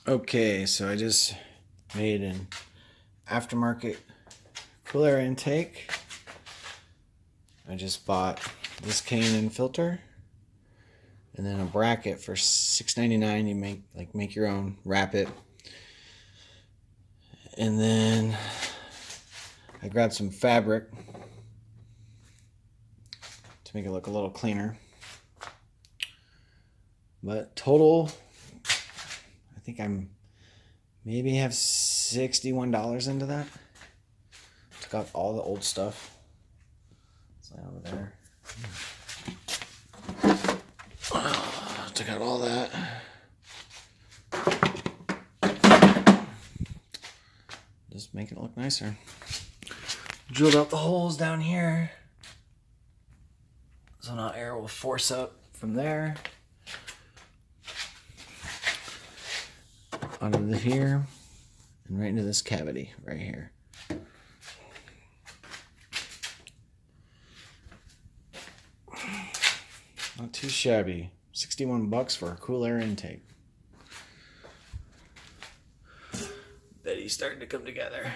Okay, so I just made an aftermarket cool air intake. I just bought this K&N filter and then a bracket for $6.99. You make your own, wrap it. And then I grabbed some fabric to make it look a little cleaner. But total, I think I'm maybe have $61 into that. Took out all the old stuff. It's like over there. Took out all that. Just making it look nicer. Drilled out the holes down here. So now air will force up from there. Out of here and right into this cavity right here. Not too shabby. 61 bucks for a cool air intake. Bet he's starting to come together.